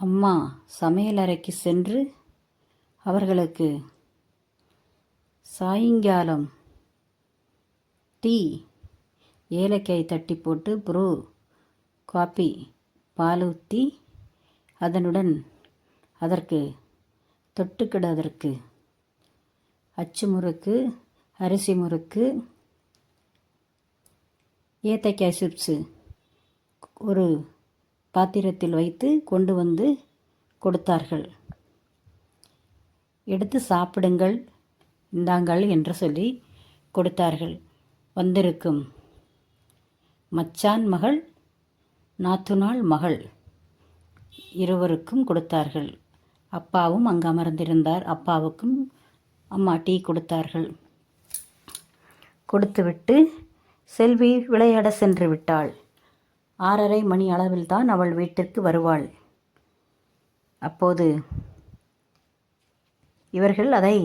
அம்மா சமையலறைக்கு சென்று அவர்களுக்கு சாயங்காலம் டீ, ஏலக்காய் தட்டி போட்டு ப்ரூ காபி, பால் ஊற்றி அதனுடன் அதற்கு தொட்டுக்கிட அதற்கு அச்சு முறுக்கு, அரிசி முறுக்கு, ஏத்தைக்காய் சிப்ஸு ஒரு பாத்திரத்தில் வைத்து கொண்டு வந்து கொடுத்தார்கள். எடுத்து சாப்பிடுங்கள், இந்தாங்கள் என்று சொல்லி கொடுத்தார்கள். வந்திருக்கும் மச்சான் மகள், நாத்துனாள் மகள் இருவருக்கும் கொடுத்தார்கள். அப்பாவும் அங்கு அமர்ந்திருந்தார். அப்பாவுக்கும் அம்மா டீ கொடுத்தார்கள். கொடுத்துவிட்டு செல்வி விளையாட சென்று விட்டாள். 6:30 மணி அளவில்தான் அவள் வீட்டிற்கு வருவாள். அப்போது இவர்கள் அதை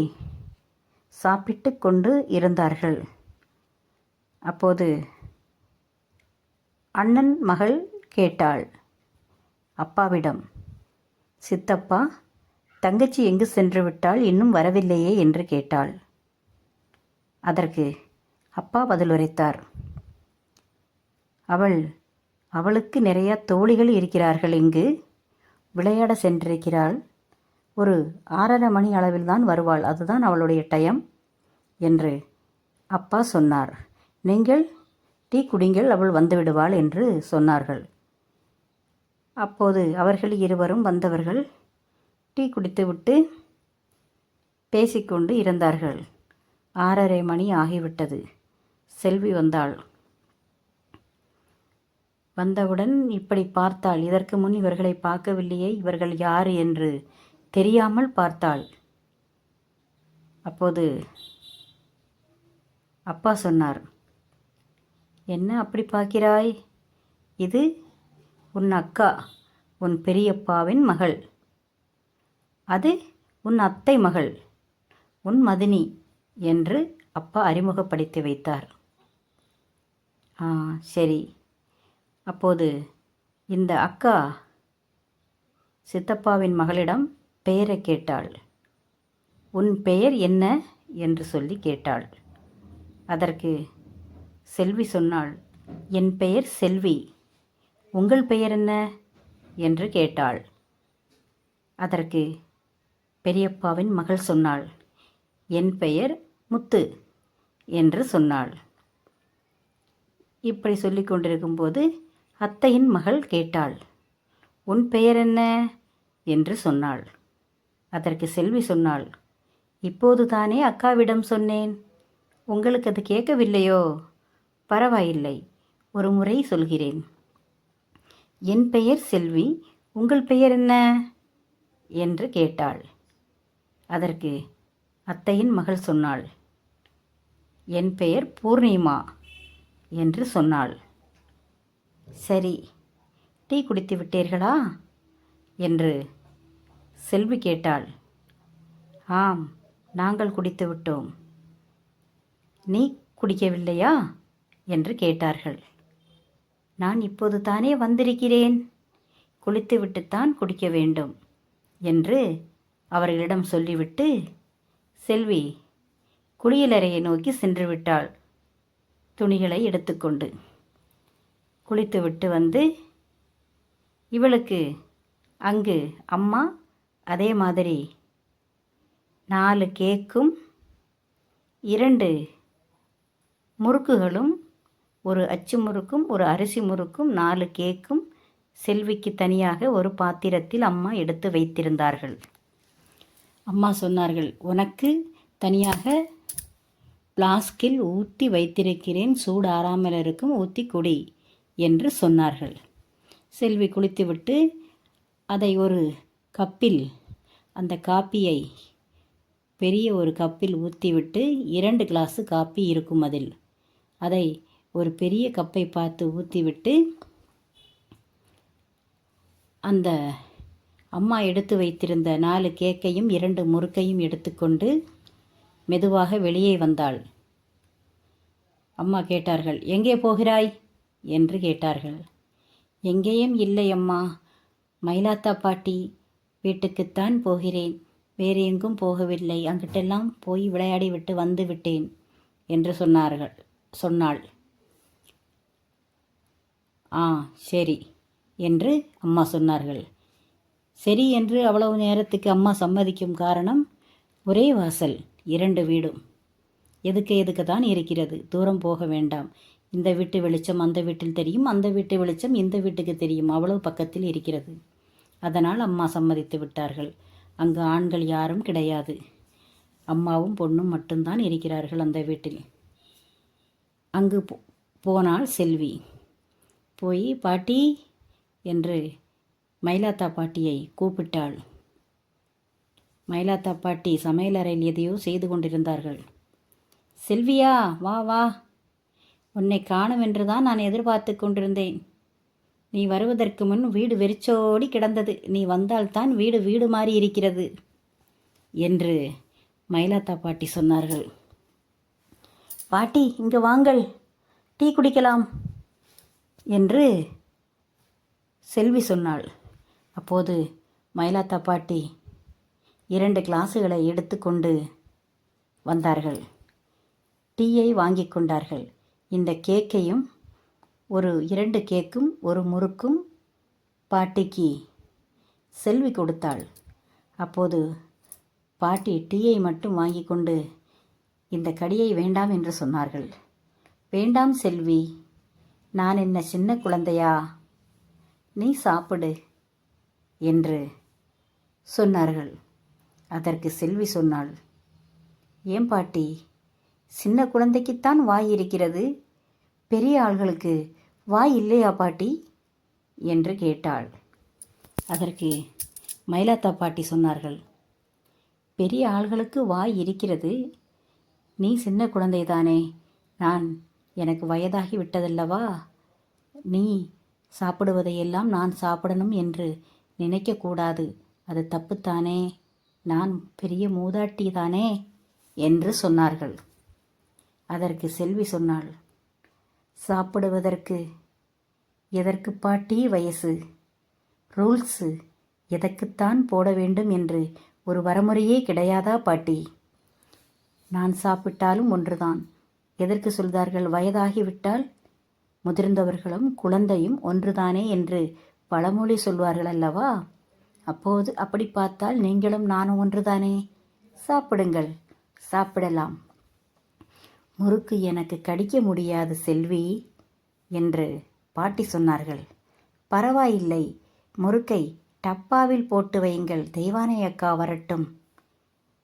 சாப்பிட்டு கொண்டு இருந்தார்கள். அப்போது அண்ணன் மகள் கேட்டாள் அப்பாவிடம், சித்தப்பா, தங்கச்சி எங்கு சென்று விட்டாள், இன்னும் வரவில்லையே என்று கேட்டாள். அதற்கு அப்பா பதிலுரைத்தார், அவளுக்கு நிறைய தோழிகள் இருக்கிறார்கள், இங்கு விளையாட சென்றிருக்கிறாள், ஒரு 6:30 மணி அளவில்தான் வருவாள், அதுதான் அவளுடைய டைம் என்று அப்பா சொன்னார். நீங்கள் டீ குடிங்கள், அவள் வந்துவிடுவாள் என்று சொன்னார்கள். அப்போது அவர்கள் இருவரும் வந்தவர்கள் டீ குடித்துவிட்டு பேசிக்கொண்டு இருந்தார்கள். 6:30 மணி ஆகிவிட்டது. செல்வி வந்தாள். வந்தவுடன் இப்படி பார்த்தாள். இதற்கு முன் இவர்களை பார்க்கவில்லையே, இவர்கள் யார் என்று தெரியாமல் பார்த்தாள். அப்போது அப்பா சொன்னார், என்ன அப்படி பார்க்கிறாய்? இது உன் அக்கா, உன் பெரியப்பாவின் மகள். அது உன் அத்தை மகள், உன் மதினி என்று அப்பா அறிமுகப்படுத்தி வைத்தார். சரி. அப்போது இந்த அக்கா சித்தப்பாவின் மகளிடம் பெயரை கேட்டாள். உன் பெயர் என்ன என்று சொல்லி கேட்டாள். அதற்கு செல்வி சொன்னாள், என் பெயர் செல்வி. உங்கள் பெயர் என்ன என்று கேட்டாள். அதற்கு பெரியப்பாவின் மகள் சொன்னாள், என் பெயர் முத்து என்று சொன்னாள். இப்படி சொல்லி கொண்டிருக்கும்போது அத்தையின் மகள் கேட்டாள், உன் பெயர் என்ன என்று சொன்னாள். அதற்கு செல்வி சொன்னாள், இப்போது தானே அக்காவிடம் சொன்னேன், உங்களுக்கு அது கேட்கவில்லையோ? பரவாயில்லை, ஒரு முறை சொல்கிறேன். என் பெயர் செல்வி, உங்கள் பெயர் என்ன என்று கேட்டாள். அதற்கு அத்தையின் மகள் சொன்னாள், என் பெயர் பூர்ணிமா என்று சொன்னாள். சரி, டீ குடித்து விட்டீர்களா என்று செல்வி கேட்டாள். ஆம், நாங்கள் குடித்து விட்டோம். நீ குடிக்கவில்லையா என்று கேட்டார்கள். நான் இப்போது தானே வந்திருக்கிறேன், குளித்துவிட்டுத்தான் குடிக்க வேண்டும் என்று அவர்களிடம் சொல்லிவிட்டு செல்வி குளியலறையை நோக்கி சென்று விட்டாள். துணிகளை எடுத்துக்கொண்டு குளித்துவிட்டு வந்து இவளுக்கு அங்கு அம்மா அதே மாதிரி 4 கேக்கும் 2 முறுக்குகளும், ஒரு அச்சு முறுக்கும் ஒரு அரிசி முறுக்கும் 4 கேக்கும் செல்விக்கு தனியாக ஒரு பாத்திரத்தில் அம்மா எடுத்து வைத்திருந்தார்கள். அம்மா சொன்னார்கள், உனக்கு தனியாக பிளாஸ்கில் ஊற்றி வைத்திருக்கிறேன், சூடு ஆறாமல் இருக்கும், ஊற்றி குடி என்று சொன்னார்கள். செல்வி குளித்துவிட்டு அதை ஒரு கப்பில், அந்த காப்பியை பெரிய ஒரு கப்பில் ஊற்றிவிட்டு 2 கிளாஸு காப்பி இருக்கும் அதில், அதை ஒரு பெரிய கப்பை பார்த்து ஊற்றிவிட்டு அந்த அம்மா எடுத்து வைத்திருந்த 4 கேக்கையும் 2 முறுக்கையும் எடுத்துக்கொண்டு மெதுவாக வெளியே வந்தாள். அம்மா கேட்டார்கள், எங்கே போகிறாய் என்று கேட்டார்கள். எங்கேயும் இல்லை அம்மா, மயிலாத்தா பாட்டி வீட்டுக்குத்தான் போகிறேன், வேறு எங்கும் போகவில்லை, அங்கிட்டெல்லாம் போய் விளையாடி விட்டு வந்து விட்டேன் என்று சொன்னாள். ஆ சரி என்று அம்மா சொன்னார்கள். சரி என்று அவ்வளவு நேரத்துக்கு அம்மா சம்மதிக்கும் காரணம், ஒரே வாசல் 2 வீடும் எதுக்கு தான் இருக்கிறது, தூரம் போக வேண்டாம், இந்த வீட்டு வெளிச்சம் அந்த வீட்டில் தெரியும், அந்த வீட்டு வெளிச்சம் இந்த வீட்டுக்கு தெரியும், அவ்வளவு பக்கத்தில் இருக்கிறது. அதனால் அம்மா சம்மதித்து விட்டார்கள். அங்கு ஆண்கள் யாரும் கிடையாது, அம்மாவும் பொண்ணும் மட்டும்தான் இருக்கிறார்கள் அந்த வீட்டில். அங்கு போனாள் செல்வி. போய் பாட்டி என்று மயிலாத்தா பாட்டியை கூப்பிட்டாள். மயிலாத்தா பாட்டி சமையலறையில் எதையோ செய்து கொண்டிருந்தார்கள். செல்வியா, வா வா, உன்னை காணும் என்றுதான் நான் எதிர்பார்த்து கொண்டிருந்தேன். நீ வருவதற்கு முன் வீடு வெறிச்சோடி கிடந்தது, நீ வந்தால்தான் வீடு வீடு மாறி இருக்கிறது என்று மயிலாத்தா பாட்டி சொன்னார்கள். பாட்டி இங்கு வாங்கள், டீ குடிக்கலாம் என்று செல்வி சொன்னாள். அப்போது மயிலாத்தா பாட்டி 2 கிளாஸுகளை எடுத்துக்கொண்டு வந்தார்கள். டீயை வாங்கி கொண்டார்கள். இந்த கேக்கையும் 2 கேக்கும் 1 முறுக்கும் பாட்டிக்கு செல்வி கொடுத்தாள். அப்போது பாட்டி டீயை மட்டும் வாங்கி கொண்டு இந்த கடியை வேண்டாம் என்று சொன்னார்கள். வேண்டாம் செல்வி, நான் என்ன சின்ன குழந்தையா, நீ சாப்பிடு என்று சொன்னார்கள். அதற்கு செல்வி சொன்னாள், ஏன் பாட்டி, சின்ன குழந்தைக்குத்தான் வாய் இருக்கிறது, பெரிய ஆள்களுக்கு வாய் இல்லையா பாட்டி என்று கேட்டாள். அதற்கு மயிலாத்தா பாட்டி சொன்னார்கள், பெரிய ஆள்களுக்கு வாய் இருக்கிறது, நீ சின்ன குழந்தைதானே, எனக்கு வயதாகி விட்டதல்லவா, நீ சாப்பிடுவதையெல்லாம் நான் சாப்பிடணும் என்று நினைக்கக்கூடாது, அது தப்புத்தானே, நான் பெரிய மூதாட்டி தானே என்று சொன்னார்கள். அதற்கு செல்வி சொன்னாள், சாப்பிடுவதற்கு எதற்கு பாட்டி வயசு, ரூல்ஸு எதற்குத்தான் போட வேண்டும் என்று ஒரு வரமுறையே கிடையாதா பாட்டி, நான் சாப்பிட்டாலும் ஒன்றுதான், எதற்கு சொல்கிறார்கள், வயதாகிவிட்டால் முதிர்ந்தவர்களும் குழந்தையும் ஒன்றுதானே என்று பழமொழி சொல்வார்கள் அல்லவா, அப்போது அப்படி பார்த்தால் நீங்களும் நானும் ஒன்றுதானே, சாப்பிடுங்கள், சாப்பிடலாம். முறுக்கு எனக்கு கடிக்க முடியாது செல்வி என்று பாட்டி சொன்னார்கள். பரவாயில்லை, முறுக்கை டப்பாவில் போட்டு வையுங்கள், தெய்வானை அக்கா வரட்டும்,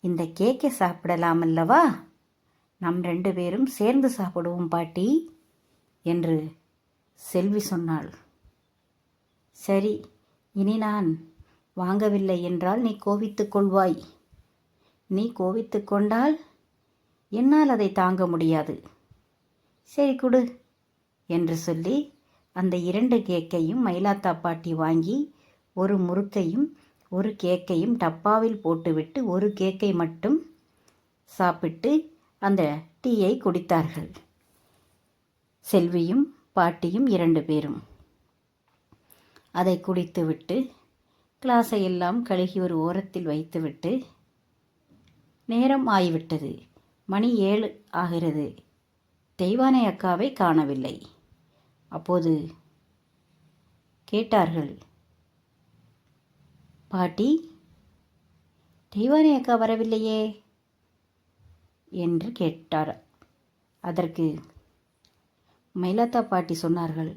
இந்த கேக்கை சாப்பிடலாம் அல்லவா, நம் 2 பேரும் சேர்ந்து சாப்பிடுவோம் பாட்டி என்று செல்வி சொன்னாள். சரி, இனி நான் வாங்கவில்லை என்றால் நீ கோபித்துக் கொள்வாய், நீ கோபித்துக் கொண்டால் என்னால் அதை தாங்க முடியாது, சரி கொடு என்று சொல்லி அந்த 2 கேக்கையும் மயிலாத்தா பாட்டி வாங்கி 1 முறுக்கையும் 1 கேக்கையும் டப்பாவில் போட்டுவிட்டு 1 கேக்கை மட்டும் சாப்பிட்டு அந்த டீயை குடித்தார்கள். செல்வியும் பாட்டியும் 2 பேரும் அதை குடித்துவிட்டு கிளாஸை எல்லாம் கழுகி ஒரு ஓரத்தில் வைத்துவிட்டு, நேரம் ஆகிவிட்டது, மணி 7 ஆகிறது, தெய்வானை அக்காவை காணவில்லை. அப்போது கேட்டார்கள், பாட்டி, தெய்வானை அக்கா வரவில்லையே என்று கேட்டார். அதற்கு மயிலாத்தா பாட்டி சொன்னார்கள்,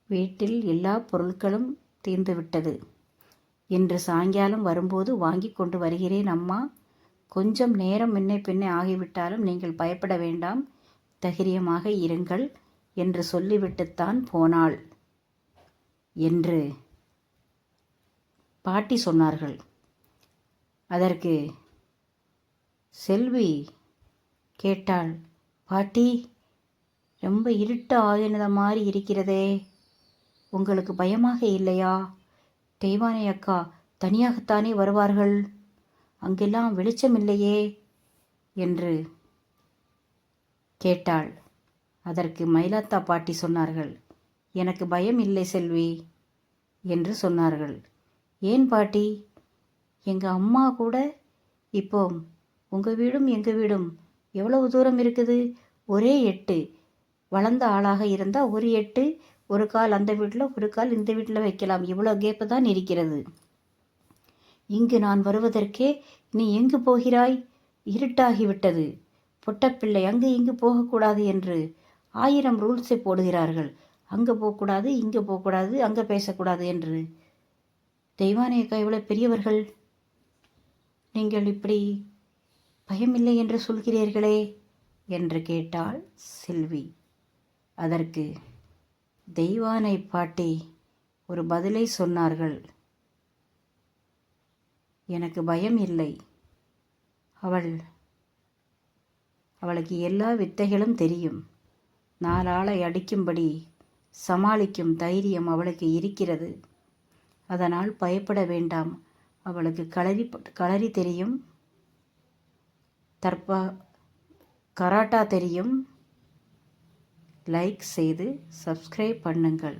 வீட்டில் எல்லா பொருட்களும் தீர்ந்துவிட்டது, இன்று சாயங்காலம் வரும்போது வாங்கி கொண்டு வருகிறேன் அம்மா, கொஞ்சம் நேரம் முன்ன பின்னே ஆகிவிட்டாலும் நீங்கள் பயப்பட வேண்டாம், தைரியமாக இருங்கள் என்று சொல்லிவிட்டுத்தான் போனாள் என்று பாட்டி சொன்னார்கள். அதற்கு செல்வி கேட்டாள், பாட்டி, ரொம்ப இருட்டு ஆகினத மாதிரி இருக்கிறதே, உங்களுக்கு பயமாக இல்லையா, தெய்வானை அக்கா தனியாகத்தானே வருவார்கள், அங்கெல்லாம் வெளிச்சம் இல்லையே என்று கேட்டாள். அதற்கு மயிலாத்தா பாட்டி சொன்னார்கள், எனக்கு பயம் இல்லை செல்வி, என்று சொன்னார்கள். ஏன் பாட்டி, எங்கள் அம்மா கூட இப்போ உங்கள் வீடும் எங்கள் வீடும் எவ்வளவு தூரம் இருக்குது, ஒரே 8. வளர்ந்த ஆளாக இருந்தால் ஒரு 8, ஒரு கால் அந்த வீட்டில் ஒரு கால் இந்த வீட்டில் வைக்கலாம், இவ்வளோ கேப்பு தான் இருக்கிறது. இங்கு நான் வருவதற்கே நீ எங்கு போகிறாய், இருட்டாகிவிட்டது, பொட்டப்பிள்ளை அங்கு இங்கு போகக்கூடாது என்று 1000 ரூல்ஸை போடுகிறார்கள். அங்கே போகக்கூடாது, இங்கே போகக்கூடாது, அங்கே பேசக்கூடாது என்று. தெய்வானை அக்கா இவ்வளோ பெரியவர்கள், நீங்கள் இப்படி பயமில்லை என்று சொல்கிறீர்களே என்று கேட்டாள் செல்வி. அதற்கு தெய்வானை பாட்டி ஒரு பதிலை சொன்னார்கள். எனக்கு பயம் இல்லை, அவளுக்கு எல்லா வித்தைகளும் தெரியும், 4 ஆளை அடிக்கும்படி சமாளிக்கும் தைரியம் அவளுக்கு இருக்கிறது, அதனால் பயப்பட வேண்டாம். அவளுக்கு களரி தெரியும், கராட்டா தெரியும். லைக் செய்து சப்ஸ்கிரைப் பண்ணுங்கள்.